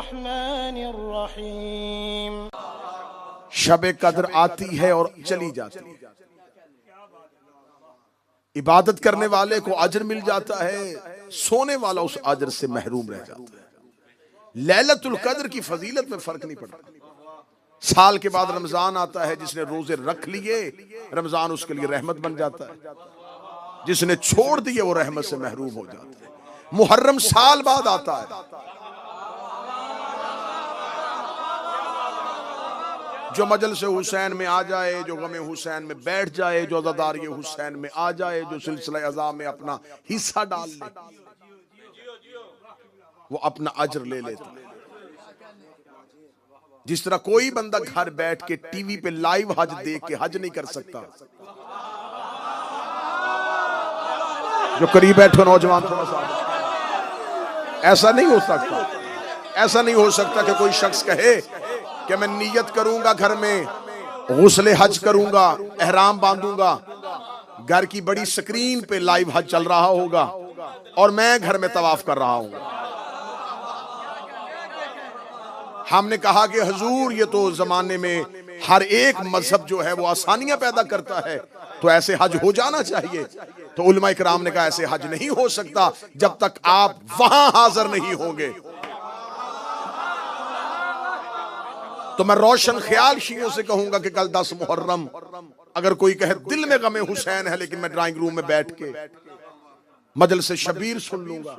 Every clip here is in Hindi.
बिस्मिल्लाहिर्रहमानिर्रहीम। शब कद्र आती है और चली जाती है। इबादत करने वाले को अजर मिल जाता है, सोने वाला उस अजर से महरूम रह जाता है। लैलतुल कद्र की फजीलत में फर्क नहीं पड़ता। साल के बाद रमजान आता है, जिसने रोजे रख लिए रमजान उसके लिए रहमत बन जाता है, जिसने छोड़ दिए वो रहमत से महरूम हो जाता है। मुहर्रम साल बाद आता है, जो मजलिस हुसैन में आ जाए, जो गमे हुसैन में बैठ जाए, जो अज़ादारी हुसैन में आ जाए, जो सिलसिला अज़ा में अपना हिस्सा डाल ले, वो अपना अजर ले लेता है। जिस तरह कोई बंदा घर बैठ के टीवी पे लाइव हज देख के हज नहीं कर सकता। जो करीब बैठो नौजवान थोड़ा सा, ऐसा नहीं हो सकता। ऐसा नहीं हो सकता कि कोई शख्स कहे कि मैं नियत करूंगा, घर में गुस्ले हज करूंगा, एहराम बांधूंगा, घर की बड़ी स्क्रीन पे लाइव हज चल रहा होगा और मैं घर में तवाफ कर रहा हूं। हमने कहा कि हुजूर ये तो जमाने में हर एक मजहब जो है वो आसानियां पैदा करता है, तो ऐसे हज हो जाना चाहिए। तो उलमा इकराम ने कहा ऐसे हज नहीं हो सकता जब तक आप वहां हाजिर नहीं होंगे। तो मैं रोशन ख्याल शियों से कहूंगा कि कल 10 मुहर्रम अगर कोई कहे दिल में गमे हुसैन है लेकिन मैं ड्राइंग रूम में बैठ के मजलिस शबीर सुन लूंगा,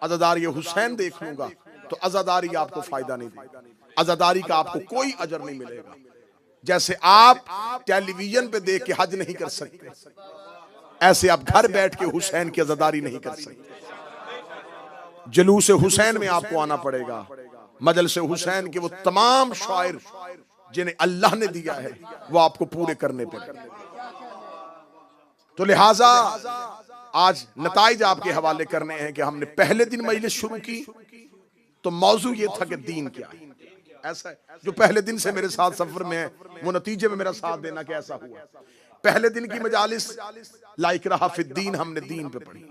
अज़ादारी हुसैन देख लूंगा, तो अज़ादारी आपको फायदा नहीं देगी। अज़ादारी का आपको कोई अजर नहीं मिलेगा। जैसे आप टेलीविजन पे देख के हज नहीं कर सकते, ऐसे आप घर बैठ के हुसैन की अज़ादारी नहीं कर सकते। जुलूस हुसैन में आपको आना पड़ेगा। मजलिस हुसैन के वो तमाम शायर जिन्हें अल्लाह ने दिया है वो आपको पूरे करने पड़ेंगे। तो लिहाजा आज नताइज आपके हवाले करने हैं कि हमने पहले दिन मजलिस शुरू की तो मौजू ये था कि दीन क्या है। ऐसा है, जो पहले दिन से मेरे साथ सफर में है वो नतीजे में मेरा साथ देना कि ऐसा हुआ। पहले दिन की मजालिस लाइक रहा फिद्दीन, हमने दीन पे पढ़ी।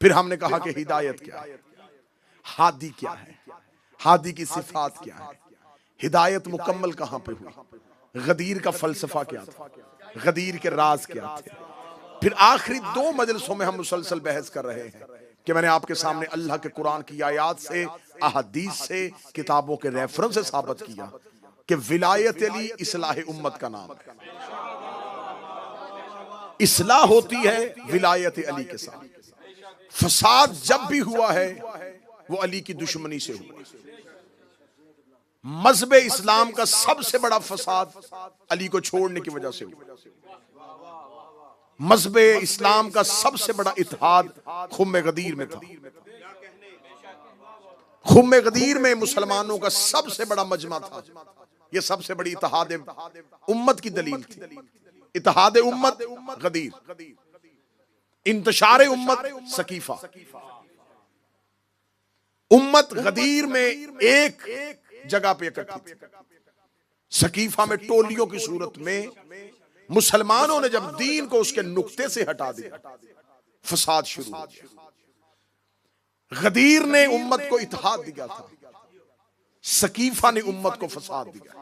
फिर हमने कहा कि हिदायत क्या है, हादी क्या है, हादी की सिफात क्या है, हिदायत मुकम्मल कहां पे हुई, गदीर का फलसफा क्या था, गदीर के राज क्या थे। फिर आखिरी 2 मजलिसों में हम मुसलसल बहस कर रहे हैं कि मैंने आपके सामने अल्लाह के कुरान की आयात से, अहदीस से, किताबों के रेफरेंस से साबित किया कि विलायत अली इस्लाह उम्मत का नाम है। इस्लाह होती है विलायत अली के साथ। फसाद जब भी हुआ है वो अली की दुश्मनी से हुआ। मजहब इस्लाम का सबसे बड़ा फसाद अली को छोड़ने की वजह से हुआ। मजहब इस्लाम का सबसे बड़ा इत्तेहाद खुम्मे गदीर में था। खुम्मे गदीर में मुसलमानों का सबसे बड़ा मजमा था। यह सबसे बड़ी इत्तेहाद उम्मत की दलील थी। इत्तेहाद उम्मत गदीर, इंतशार उम्मत सकीफा। उम्मत गदीर में एक जगह पे इकट्ठी थी। सकीफा में टोलियों की सूरत में मुसलमानों ने जब दीन को उसके नुक्ते से हटा दिया, फसाद शुरू हो गया। गदीर ने उम्मत को इत्तेहाद दिया था, सकीफा ने उम्मत को फसाद दिया।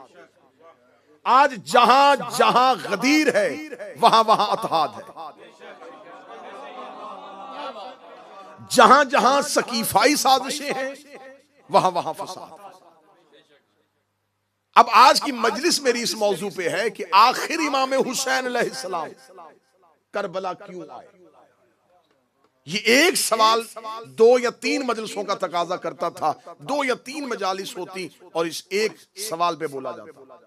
आज जहां जहां गदीर है वहां वहां इत्तेहाद है। जहां जहां सकीफाई साजिशें हैं वहां वहां फसाद। अब आज की मजलिस मेरी इस मौजू पे है कि आखिर इमाम हुसैन अलैहिस्सलाम करबला क्यों आए। ये एक सवाल 2 या 3 मजलिसों का तकाजा करता था। 2 या 3 मजालिस होती और इस एक सवाल पे बोला जाता।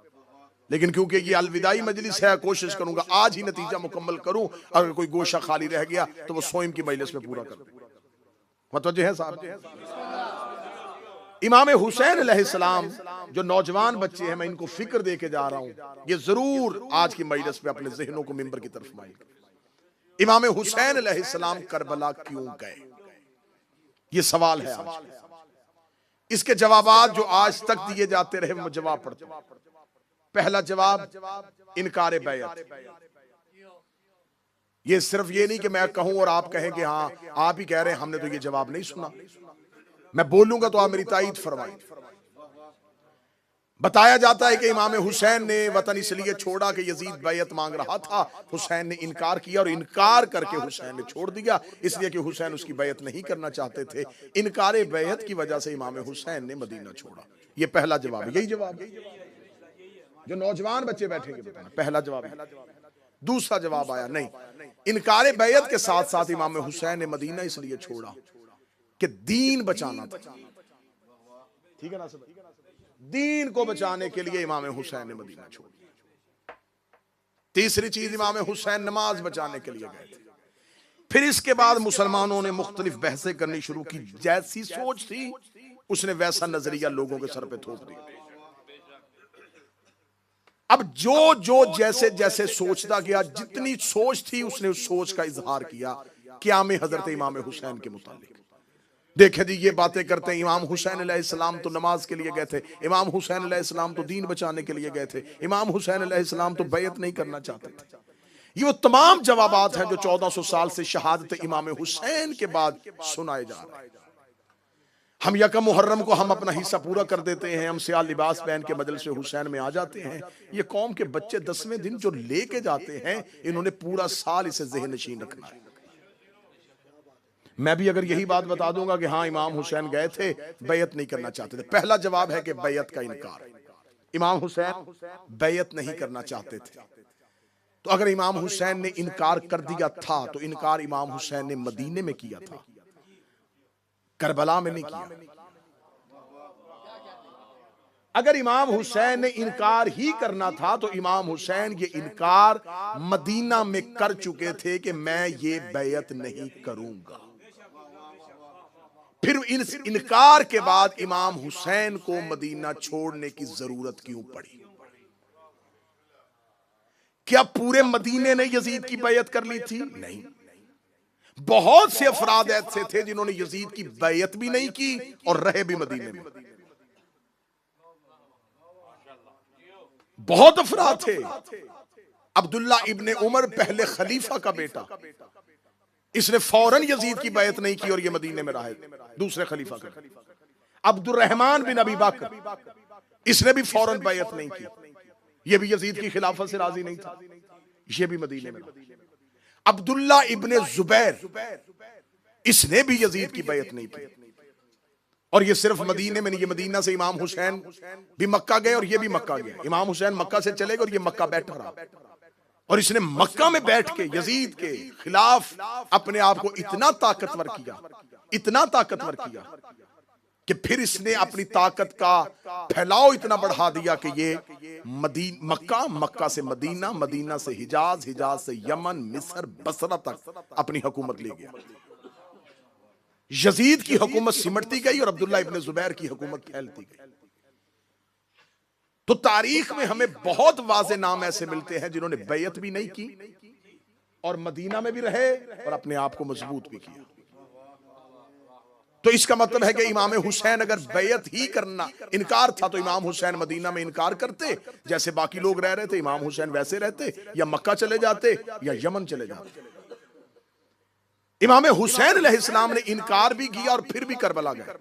लेकिन क्योंकि ये अलविदाई मजलिस है, कोशिश करूंगा आज ही नतीजा मुकम्मल करूं। अगर कोई गोशा खाली रह गया तो वो सोइम की मजलिस में पूरा कर दूं। मतलब है साहब, इमाम हुसैन अलैहिस्सलाम जो नौजवान बच्चे हैं, मैं इनको फिक्र दे के जा रहा हूं। ये जरूर आज की मजलिस पे अपने जहनों को मिंबर की तरफ माइल। इमाम हुसैन अलैहिस्सलाम करबला क्यों गए, ये सवाल है आज। इसके जवाबात जो आज तक दिए जाते रहे मैं जवाब पढ़ता हूं। पहला जवाब इनकार बैयत। ये सिर्फ ये नहीं कि मैं कहूं और आप कहें कि हाँ आप ही कह रहे हैं, हमने तो ये जवाब नहीं सुना। मैं बोलूंगा तो आप मेरी तायीद फरमाएं। बताया जाता है कि इमाम हुसैन ने वतन इसलिए छोड़ा कि यजीद बैयत मांग रहा था, हुसैन ने इनकार किया और इनकार करके हुसैन ने छोड़ दिया, इसलिए कि हुसैन उसकी बैयत नहीं करना चाहते थे। इनकार बैयत की वजह से इमाम हुसैन ने मदीना छोड़ा। ये पहला जवाब है, यही जवाब है जो नौजवान बच्चे बैठेंगे बताना, पहला जवाब है। दूसरा जवाब आया नहीं, इनकार बैयत के साथ साथ इमाम हुसैन ने मदीना इसलिए छोड़ा कि दीन बचाना था। ठीक है ना सब, दीन को बचाने के लिए इमाम हुसैन ने मदीना छोड़ा। तीसरी चीज, इमाम हुसैन नमाज बचाने के लिए गए थे। फिर इसके बाद मुसलमानों ने मुख्तलिफ बहसें करनी शुरू की, जैसी सोच थी उसने वैसा नजरिया लोगों के सर पे थोप दिया। अब जो जो जैसे जैसे सोचता गया, जितनी सोच थी उसने उस सोच का इजहार किया क़याम हजरत इमाम हुसैन के मुतालिक। देखे जी, ये बातें करते हैं इमाम हुसैन अलैहिस्सलाम तो नमाज के लिए गए थे, इमाम हुसैन अलैहिस्सलाम तो दीन बचाने के लिए गए थे, इमाम हुसैन अलैहिस्सलाम तो बैयत नहीं करना चाहते थे। ये वो तमाम जवाबात हैं जो 1400 साल से शहादत इमाम हुसैन के बाद सुनाए जा रहे हैं। हम यकम मुहर्रम को हम अपना हिस्सा पूरा कर देते हैं, हम सियाह लिबास पहन के मजलिस हुसैन में आ जाते हैं। ये कौम के बच्चे 10वें दिन जो लेके जाते हैं, इन्होंने पूरा साल इसे ज़हन नशीन रखना है। मैं भी अगर यही बात बता दूंगा कि हाँ इमाम हुसैन गए थे, बैयत नहीं करना चाहते थे, पहला जवाब है कि बैयत का इनकार। इमाम हुसैन बैयत नहीं करना चाहते थे, तो अगर इमाम हुसैन ने इनकार कर दिया था तो इनकार इमाम हुसैन ने मदीने में किया था, करबला में नहीं किया। अगर इमाम हुसैन ने इनकार ही करना था तो इमाम हुसैन ये इनकार मदीना में कर चुके थे कि मैं ये बैयत नहीं करूंगा। फिर इस इनकार के बाद इमाम हुसैन को मदीना छोड़ने की जरूरत क्यों पड़ी? क्या पूरे मदीने ने यजीद की बैयत कर ली थी? नहीं, बहुत से अफराद ऐसे थे जिन्होंने यजीद की बैयत भी नहीं की और रहे भी मदीने में। बहुत अफराद थे। अब्दुल्ला इब्ने उमर पहले खलीफा का बेटा, इसने फौरन यजीद की बैयत नहीं की और ये मदीने में रहा, दूसरे खलीफा का। अब्दुर्रहमान बिन अबी बकर, इसने भी फौरन बैयत नहीं की, ये भी यजीद की खिलाफत से राजी नहीं था, ये भी मदीने में रहा। अब्दुल्ला इब्ने जुबैर, इसने भी यजीद की बैयत नहीं की, और ये सिर्फ मदीने में नहीं, ये मदीना से इमाम हुसैन भी मक्का गए और ये भी मक्का गया। इमाम हुसैन मक्का से चले गए और ये मक्का बैठा रहा, और इसने मक्का में बैठ के यजीद के खिलाफ अपने आप को इतना ताकतवर किया, इतना ताकतवर किया कि फिर इसने अपनी ताकत का फैलाव इतना बढ़ा दिया कि ये मक्का, मक्का से मदीना, मदीना से हिजाज, हिजाज से यमन, मिस्र, बसरा तक अपनी हुकूमत ले गया। यजीद की हुकूमत सिमटती गई और अब्दुल्ला इब्ने जुबैर की हुकूमत फैलती गई। तो तारीख में हमें बहुत वाज़े नाम ऐसे मिलते हैं जिन्होंने बैयत भी नहीं की और मदीना में भी रहे और अपने आप को मजबूत भी किया। तो इसका मतलब है कि इमाम हुसैन अगर बैयत ही करना इनकार था तो इमाम हुसैन मदीना में इनकार करते, जैसे बाकी लोग रह रहे थे, इमाम हुसैन वैसे रहते, या मक्का चले जाते या यमन चले जाते। इमाम हुसैन अलैहिस्सलाम ने इनकार भी किया और फिर भी करबला गए।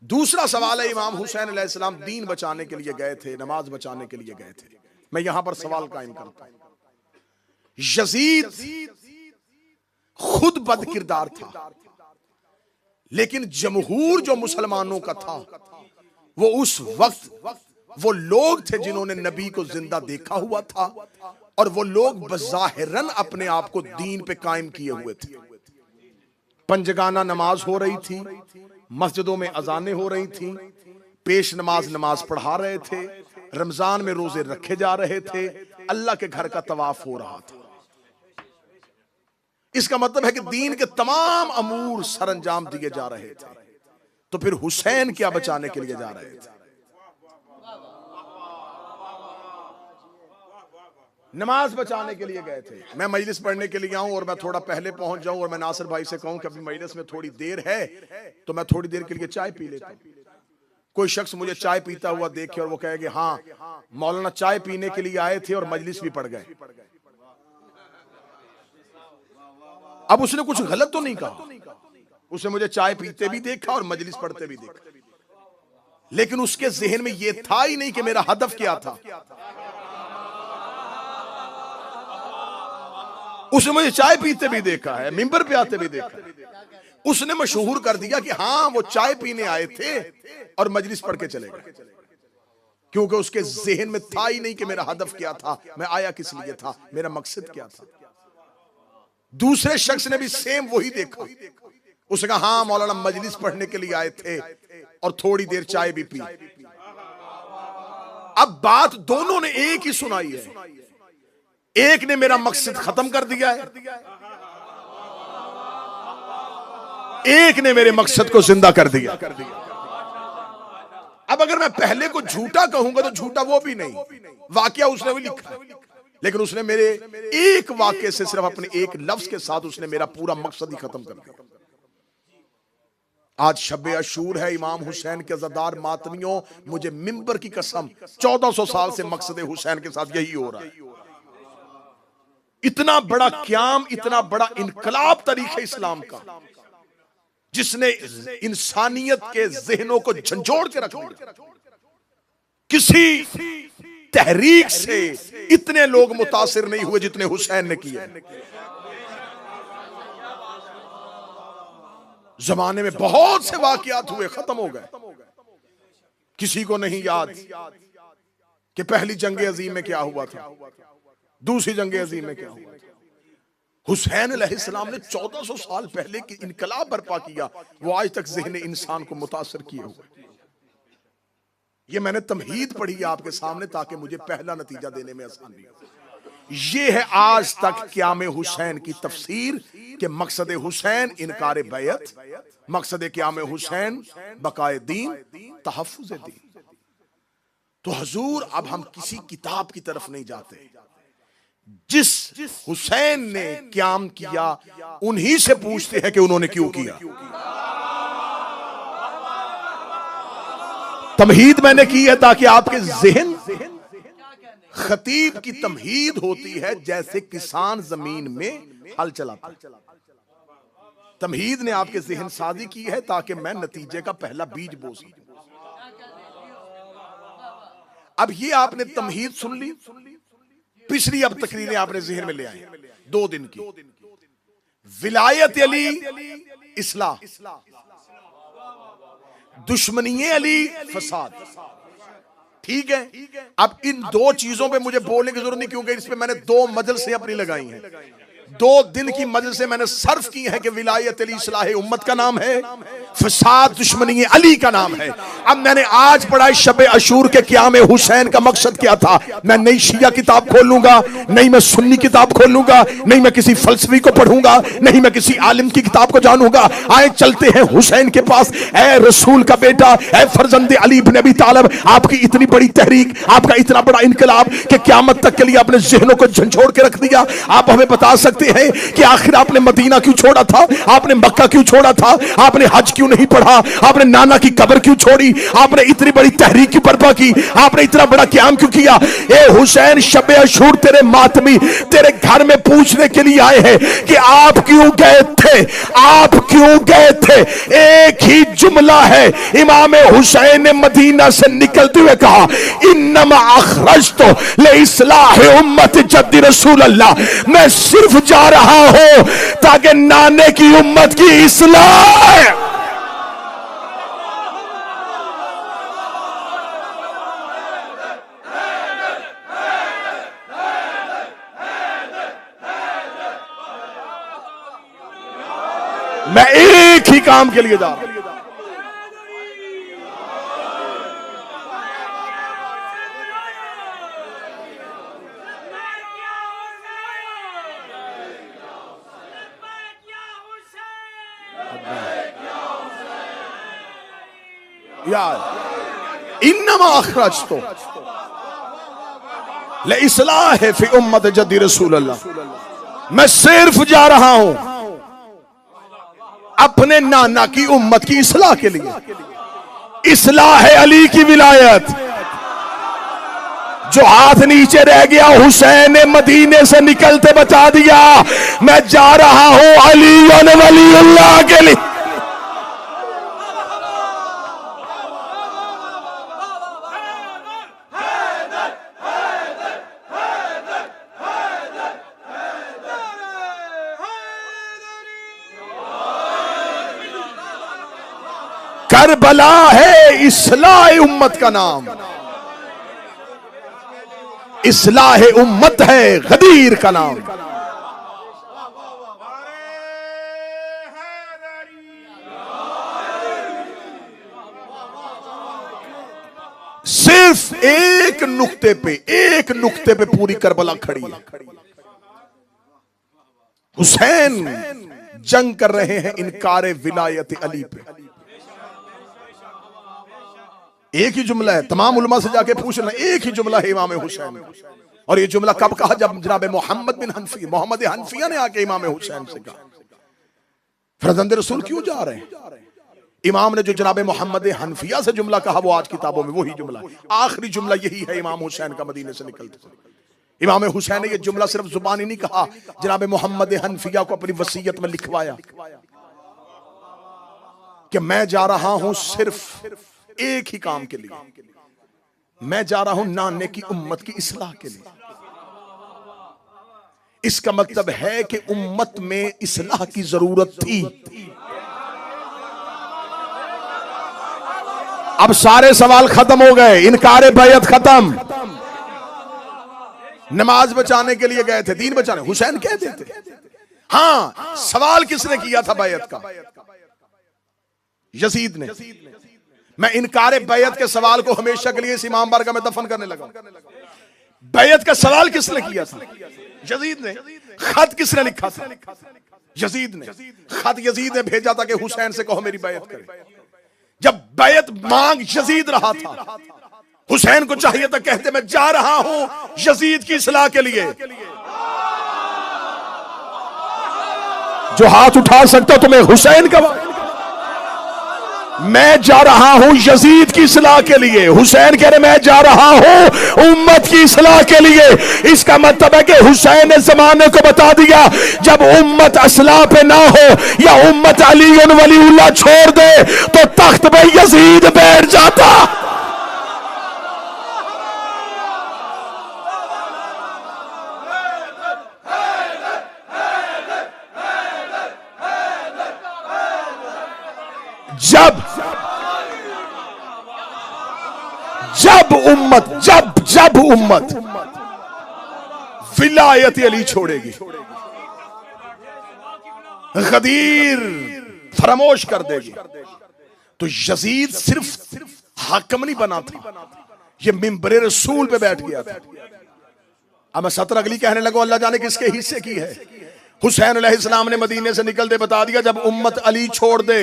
दूसरा सवाल है, इमाम हुसैन अलैहिस्सलाम दीन बचाने के लिए गए थे, नमाज बचाने के लिए गए थे। मैं यहां पर सवाल कायम करता हूं। यजीद खुद बद किरदार था, लेकिन जमहूर जो मुसलमानों का था वो उस वक्त वो लोग थे जिन्होंने नबी को जिंदा देखा हुआ था, और वो लोग बज़ाहिरन अपने आप को दीन पे कायम किए हुए थे। पंजगाना नमाज हो रही थी, मस्जिदों में अजानें हो रही थी, पेश नमाज पढ़ा रहे थे, रमजान में रोजे रखे जा रहे थे, अल्लाह के घर का तवाफ हो रहा था। इसका मतलब है कि दीन के तमाम अमूर सरंजाम दिए जा रहे थे। तो फिर हुसैन क्या बचाने के लिए जा रहे थे? नमाज बचाने के लिए गए थे। मैं मजलिस पढ़ने के लिए आऊं और मैं थोड़ा पहले पहुंच जाऊं और मैं नासिर भाई से कहूं कि अभी मजलिस में थोड़ी देर है तो मैं थोड़ी देर के लिए चाय पी लेता हूं। कोई शख्स मुझे चाय पीता हुआ देखे और वो कहेगा हाँ मौलाना चाय पीने के लिए आए थे और मजलिस भी पढ़ गए। अब उसने कुछ गलत तो नहीं कहा, उसने मुझे चाय पीते भी देखा और मजलिस पढ़ते भी देखा। लेकिन उसके जहन में यह था ही नहीं कि मेरा हदफ क्या था। उसने मुझे चाय पीते भी देखा है, मिंबर पे आते भी देखा है। उसने मशहूर कर दिया कि हाँ वो चाय पीने आए थे और मजलिस पढ़ के चले गए, क्योंकि उसके जहन में था ही नहीं कि मेरा हदफ क्या था, मैं आया किस लिए था, मेरा मकसद क्या था। दूसरे शख्स ने भी सेम वही देखा, उसने कहा हाँ मौलाना मजलिस पढ़ने के लिए आए थे और थोड़ी देर चाय भी पी। अब बात दोनों ने एक ही सुनाई है, एक ने मेरा मकसद खत्म कर दिया है, एक ने मेरे मकसद को जिंदा कर दिया। अब अगर मैं पहले को झूठा कहूंगा तो झूठा वो भी नहीं, वाकया उसने भी लिखा, लेकिन उसने मेरे एक वाक्य से, सिर्फ अपने एक लफ्ज के साथ उसने मेरा पूरा मकसद ही खत्म कर दिया। आज शब अशूर है, इमाम हुसैन के अज़ादार मातमियों, मुझे मिंबर की कसम 1400 साल से मकसद हुसैन के साथ यही हो रहा है। इतना बड़ा क्याम, इतना बड़ा इनकलाब तरीके इस्लाम का, जिसने इंसानियत के जहनों को झंझोड़ के रख दिया। किसी तहरीक से इतने लोग मुतासिर नहीं हुए जितने हुसैन ने किए। जमाने में बहुत से वाकयात हुए, खत्म हो गए। किसी को नहीं याद कि पहली जंग अजीम में क्या हुआ था, दूसरी जंग अजीम में क्या हुआ था। हुसैन अलैहिस्सलाम ने 1400 साल पहले की इनकलाब बर्पा किया, वो आज तक ज़हन इंसान को मुतासर किए हुए। ये मैंने तमहीद पढ़ी है आपके सामने ताकि मुझे पहला नतीजा देने में आसानी हो। ये है आज तक क़याम हुसैन की तफसीर कि मकसद हुसैन इनकार बैत, मकसद क़याम हुसैन बकाए दीन, तहफ़्फ़ुज़ दीन। तो हुजूर अब हम किसी किताब की तरफ नहीं जाते, जिस हुसैन ने क़याम किया उन्हीं से पूछते हैं कि उन्होंने क्यों किया। तमहीद मैंने की है ताकि आपके ज़हन, खतीब की तमहीद होती है जैसे किसान जमीन में हल चलाता है। तमहीद ने आपके ज़हन साजी की है ताकि मैं नतीजे का पहला बीज बो सकूं। अब ये आपने तमहीद सुन ली, पिछली अब तकरीरें आपने ज़हन में ले आए 2 दिन की। विलायत अली इस्लाह, दुश्मनी अली फसाद। ठीक है, अब इन 2 चीजों पे मुझे बोलने की जरूरत नहीं, क्योंकि इस पे मैंने 2 मजलिसें अपनी लगाई हैं। 2 दिन की मजलिसें मैंने सर्फ की है कि विलायत अली इस्लाह उम्मत का नाम है, फसाद दुश्मनी अली का नाम है। अब मैंने आज पढ़ा शब अशूर के क़याम हुसैन का मकसद क्या था। मैं नई शिया किताब खोल लूंगा, नहीं मैं सुन्नी किताब खोल लूंगा, नहीं मैं किसी फलसफी को पढ़ूंगा, नहीं मैं किसी आलिम की किताब को जानूंगा। आए चलते हैं हुसैन के पास। ऐ रसूल का बेटा, ऐ फर्जंद अली इब्न अबी तालिब, आपकी इतनी बड़ी तहरीक, आपका इतना बड़ा इनकलाब कि क़यामत तक के लिए आपने ज़हनों को झंझोड़ के रख दिया। आप हमें बता सकते हैं कि आखिर आपने मदीना क्यों छोड़ा था, आपने मक्का क्यों छोड़ा था, आपने हज क्यों नहीं पढ़ा, आपने नाना की कब्र क्यों छोड़ी, आपने इतनी बड़ी तहरीक क्यों बर्पा की, आपने इतना बड़ा क़याम क्यों किया। ए हुसैन, शब अशूर तेरे मातमी तेरे घर में पूछने के लिए आए हैं कि आप क्यों गए थे, आप क्यों गए थे। एक ही जुमला है, इमाम हुसैन ने मदीना से निकलते हुए कहा, इन्नमा अखरजतु लिइस्लाह उम्मत जद्दी रसूल अल्लाह, मैं सिर्फ जा रहा हूं ताकि नाने की उम्मत की इस्लाह। मैं एक ही काम के लिए जा रहा हूं। यार इन्नमा अखरजतु लिइस्लाह फी उम्मत जद्दी रसूल अल्लाह, मैं सिर्फ जा रहा हूं अपने नाना की उम्मत की इस्लाह के लिए। इस्लाह है अली की विलायत। जो हाथ नीचे रह गया हुसैन ने मदीने से निकलते बचा दिया। मैं जा रहा हूं अली वलीउल्लाह के लिए। करबला है इस्लाह उम्मत का नाम, इस्लाह उम्मत है गदीर का नाम। सिर्फ एक नुक्ते पे पूरी करबला खड़ी है। हुसैन जंग कर रहे हैं इनकार विलायत अली पे। एक ही जुमला है, तमाम उलमा से जाके पूछना, एक ही जुमला है इमाम हुसैन। और ये जुमला कब कहा? जब जनाब मोहम्मद हनफिया ने आके इमाम हुसैन से कहा। फरजंद रसूल क्यों जा रहे हैं? इमाम ने जो जनाब मोहम्मद हनफिया से जुमला कहा वो आज किताबों में वही जुमला है। आखिरी जुमला यही है इमाम हुसैन का मदीने से निकलते। इमाम हुसैन ने ये जुमला सिर्फ जुबानी नहीं कहा, जनाब मोहम्मद हनफिया को अपनी वसीयत में लिखवाया कि मैं जा रहा हूं सिर्फ एक ही काम के लिए, मैं जा रहा हूं नाने की उम्मत की इस्लाह के लिए। इसका मतलब है कि उम्मत में इस्लाह की जरूरत थी। अब सारे सवाल खत्म हो गए, इनकार बैयत खत्म। नमाज बचाने के लिए गए थे, दीन बचाने, हुसैन कहते थे। हां, सवाल किसने किया था बैयत का? यजीद ने। मैं इनकार बैयत के सवाल को हमेशा के लिए इस इमाम बारगाह में दफन करने लगा। बैयत का सवाल किसने किया था? यजीद ने। खत किसने लिखा था? यजीद ने। खत यजीद ने भेजा था कि हुसैन से कहो मेरी बैयत करे। जब बैयत मांग यजीद रहा था, हुसैन को चाहिए था कहते मैं जा रहा हूं यजीद की इस्लाह के लिए। जो हाथ उठा सकता तो मैं हुसैन का, मैं जा रहा हूं यजीद की इस्लाह के लिए। हुसैन कह रहे मैं जा रहा हूं उम्मत की इस्लाह के लिए। इसका मतलब है कि हुसैन ने जमाने को बता दिया जब उम्मत इस्लाह पे ना हो या उम्मत अली वलीउल्लाह छोड़ दे तो तख्त पे यजीद बैठ जाता। जब उम्मत विलायत अली छोड़ेगी, गदीर फरामोश कर देगी, तो यजीद सिर्फ हाकिम नहीं बना था, ये मिंबरे रसूल पे बैठ गया था। अब मैं सतर अगली कहने लगा अल्लाह जाने किसके हिस्से की है। हुसैन अलैहिस्सलाम ने मदीने से निकलते बता दिया जब उम्मत अली छोड़ दे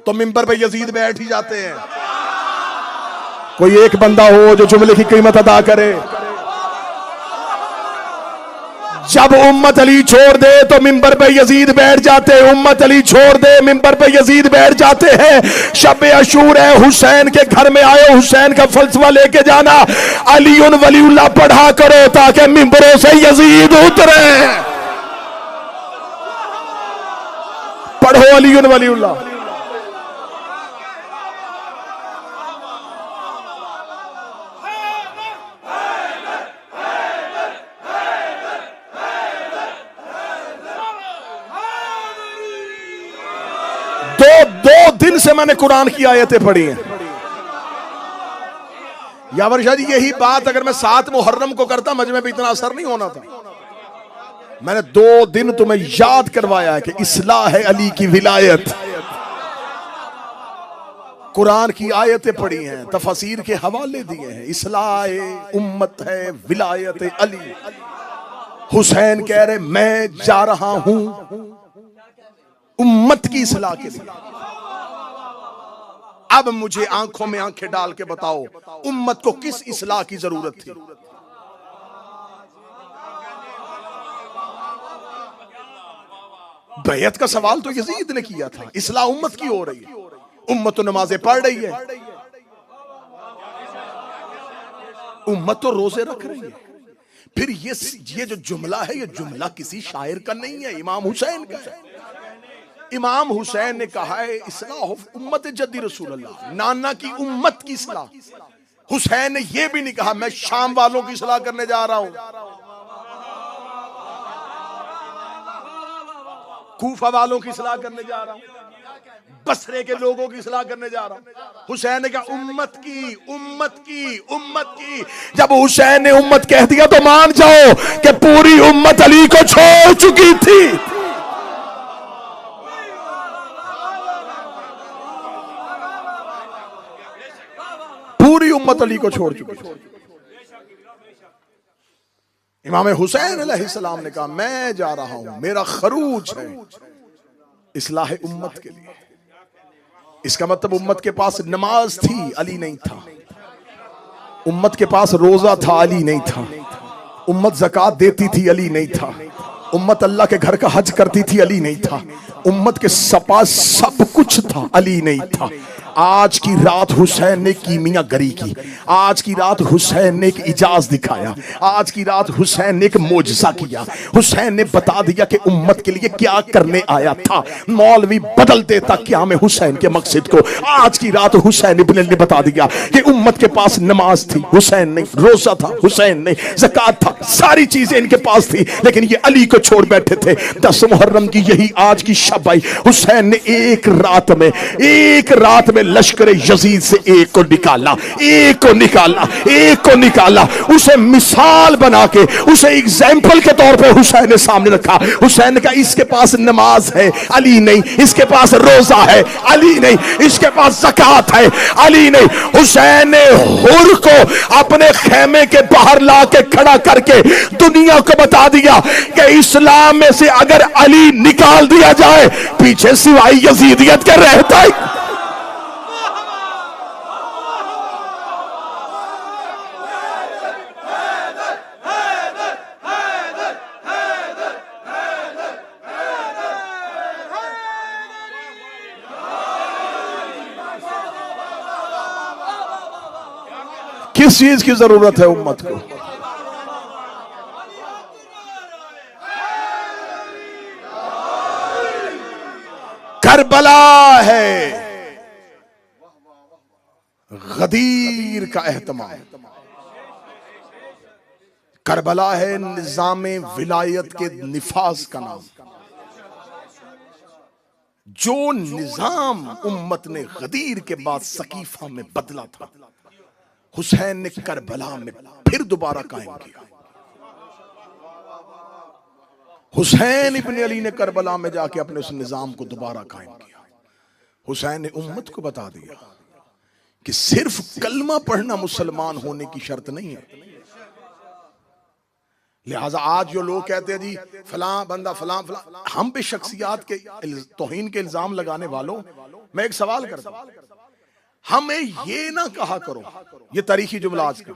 तो मिंबर पे यजीद बैठ ही जाते हैं। कोई एक बंदा हो जो जुमले की कीमत अदा करे। जब उम्मत अली छोड़ दे तो मिंबर पे यजीद बैठ जाते हैं। उम्मत अली छोड़ दे मिंबर पे यजीद बैठ जाते हैं। शब अशूर है, हुसैन के घर में आए, हुसैन का फलसफा लेके जाना, अली वलीउल्लाह पढ़ा करो ताकि मिंबरों से यजीद उतरे। पढ़ो अली वलीउल्लाह। दो दिन से मैंने कुरान की आयतें पढ़ी हैं। यावर शाह जी यही बात अगर मैं 7 मुहर्रम को करता मजमे पे इतना असर नहीं होना था। मैंने 2 दिन तुम्हें याद करवाया है कि इस्लाह है अली की विलायत। कुरान की आयतें पढ़ी हैं, तफसीर के हवाले दिए हैं। इस्लाह उम्मत है विलायत अली। हुसैन कह रहे मैं जा रहा हूं उम्मत की इस्लाह के लिए। अब मुझे आंखों में आंखें डाल के बताओ उम्मत को किस इस्लाह की जरूरत थी? बैयत का सवाल तो यजीद ने किया था, इस्लाह उम्मत की हो रही है। उम्मत तो नमाजें पढ़ रही है, उम्मत तो रोजे रख रही है। फिर ये जो जुमला है, ये जुमला किसी शायर का नहीं है, इमाम हुसैन का है। इमाम हुसैन ने कहा है इस्लाह उम्मत जद्दी रसूलुल्लाह, नाना की उम्मत की इस्लाह। हुसैन ने यह भी नहीं कहा मैं शाम वालों की इस्लाह करने जा रहा हूं, कूफा वालों की इस्लाह करने जा रहा हूं। बसरे के लोगों की इस्लाह करने जा रहा हूं। हुसैन ने कहा उम्मत की, उम्मत की, उम्मत की। जब हुसैन ने उम्मत कह दिया तो मान जाओ कि पूरी उम्मत अली को छोड़ चुकी थी। पूरी उम्मत अली को छोड़ चुकी थी। इमाम हुसैन अलैहिस्सलाम ने कहा मैं जा रहा हूं, मेरा खरूज है इस्लाह उम्मत के लिए। इसका मतलब उम्मत के पास नमाज थी, अली नहीं था। उम्मत के पास रोजा था, अली नहीं था। उम्मत ज़कात देती थी, अली नहीं था। उम्मत अल्लाह के घर का हज करती थी, अली नहीं था। उम्मत के पास सब कुछ था, अली नहीं था। आज की रात हुसैन ने कीमियागरी की। आज की रात हुसैन ने एक इजाज दिखाया। आज की रात हुसैन ने एक मोजज़ा किया। हुसैन ने बता दिया कि उम्मत के लिए क्या करने आया था। मौलवी बदल देता क्या में हुसैन के मकसद को। आज की रात हुसैन इब्न अली ने बता दिया कि उम्मत के पास नमाज थी, हुसैन नहीं। रोजा था, हुसैन नहीं। ज़कात था, सारी चीजें इनके पास थी, लेकिन ये अली को छोड़ बैठे थे। 10 मुहर्रम की यही आज की शब आई। हुसैन ने एक रात में लश्कर यजीद से एक को निकाला, एक को निकाला, एक को निकाला। उसे मिसाल बना के, उसे एग्जाम्पल के तौर पे हुसैन ने सामने रखा। हुसैन ने कहा इसके पास नमाज है, अली नहीं। इसके पास रोजा है, अली नहीं। इसके पास ज़कात है, अली नहीं। हुसैन ने हुर को अपने खेमे के बाहर ला के खड़ा करके दुनिया को बता दिया कि इस्लाम में से अगर अली निकाल दिया जाए, पीछे सिवाय यजीदियत के रहता है। किस चीज की जरूरत है उम्मत को? करबला है, गदीर का एहतमाम। करबला है निजामे विलायत के निफाज का नाम। जो निजाम उम्मत ने गदीर के बाद सकीफा में बदला था, हुसैन ने करबला में फिर दोबारा कायम किया। हुसैन इब्न अली ने करबला में जाके अपने उस निजाम को दोबारा कायम किया। हुसैन ने उम्मत को बता दिया कि सिर्फ कलमा पढ़ना मुसलमान होने की शर्त नहीं है। लिहाजा आज जो लोग कहते हैं जी फलां बंदा फलां फलां, हम पे शख्सियात के तौहीन के इल्जाम लगाने वालों, मैं एक सवाल करता हूं, हमें ये ना कहा करो, ये तारीखी जुमला आज का,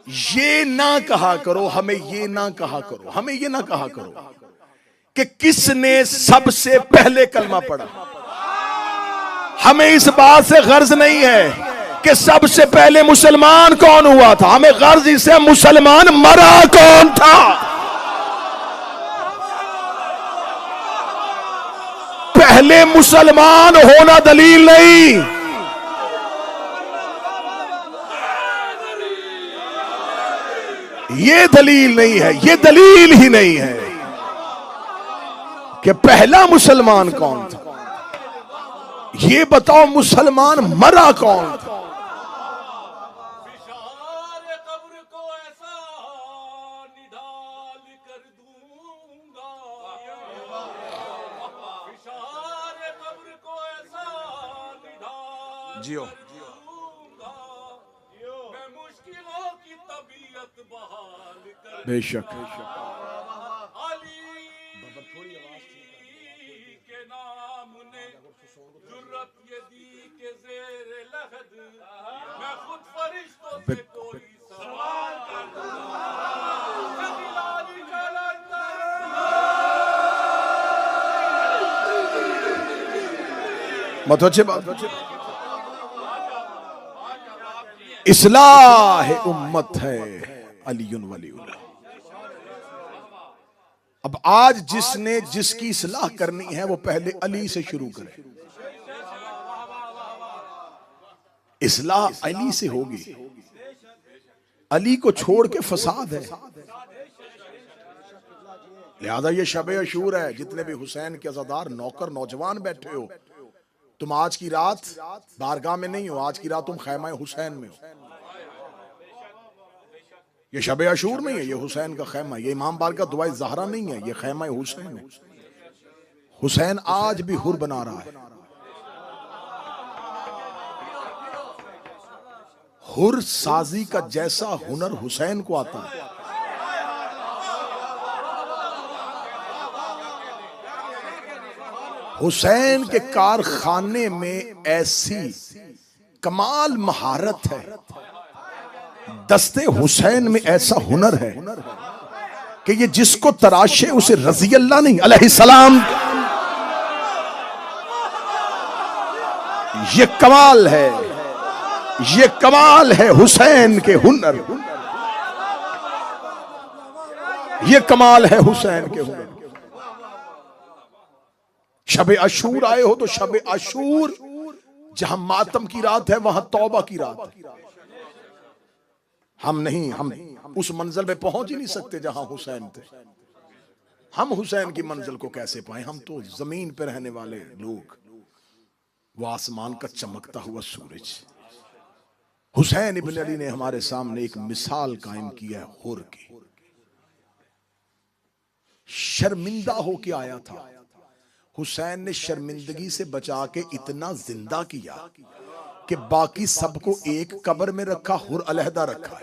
ये ना कहा करो, हमें ये ना कहा करो, हमें ये ना कहा करो कि किसने सबसे पहले कलमा पढ़ा। हमें इस बात से गर्ज नहीं है कि सबसे पहले मुसलमान कौन हुआ था, हमें गर्ज इससे मुसलमान मरा कौन था। पहले मुसलमान होना दलील नहीं, ये दलील नहीं है, ये दलील ही नहीं है कि पहला मुसलमान कौन था। ये बताओ मुसलमान मरा कौन था। जियो बेशक के नाम ने जुर्रत ये दी के ज़ेरे लहद मैं खुद फरिश्तों से कोई सवाल कर मत अच्छे बात। इस्लाह उम्मत है अलीयुन वलीउल्लाह। अब आज जिसने जिसकी इस्लाह करनी है वो पहले अली से शुरू करे। इस्लाह अली से होगी। अली को छोड़ के फसाद है। लिहाजा ये शब अशूर है, जितने भी हुसैन के अज़ादार नौकर नौजवान बैठे हो, तुम आज की रात बारगाह में नहीं हो, आज की रात तुम खैमा हुसैन में हो। ये शब अशूर नहीं है, ये हुसैन का खैमा। ये इमाम बारगाह दुआए ज़हरा नहीं है, ये खैमा हुसैन है। हुसैन आज भी हुर बना रहा है। हुर साजी का जैसा हुनर हुसैन को आता है। हुसैन के कारखाने में ऐसी कमाल महारत है, दस्ते हुसैन में ऐसा हुनर है कि ये जिसको तराशे उसे रजी अल्लाह नहीं अलैहिस्सलाम। ये कमाल है, ये कमाल है हुसैन के हुनर, ये कमाल है हुसैन के हुनर। शब अशूर आए हो तो शब अशूर जहां मातम की रात है वहां तौबा की रात है। हम उस मंजिल पे पहुंच ही नहीं सकते जहां हुसैन थे। हम हुसैन की मंजिल को कैसे पाए? हम तो जमीन पे रहने वाले लोग, वो आसमान का चमकता हुआ सूरज। हुसैन इब्न अली ने हमारे सामने एक मिसाल कायम किया है हुर की। शर्मिंदा होके आया था, हुसैन ने शर्मिंदगी से बचा के इतना जिंदा किया कि बाकी सबको एक कब्र में रखा, हुर अलहदा रखा।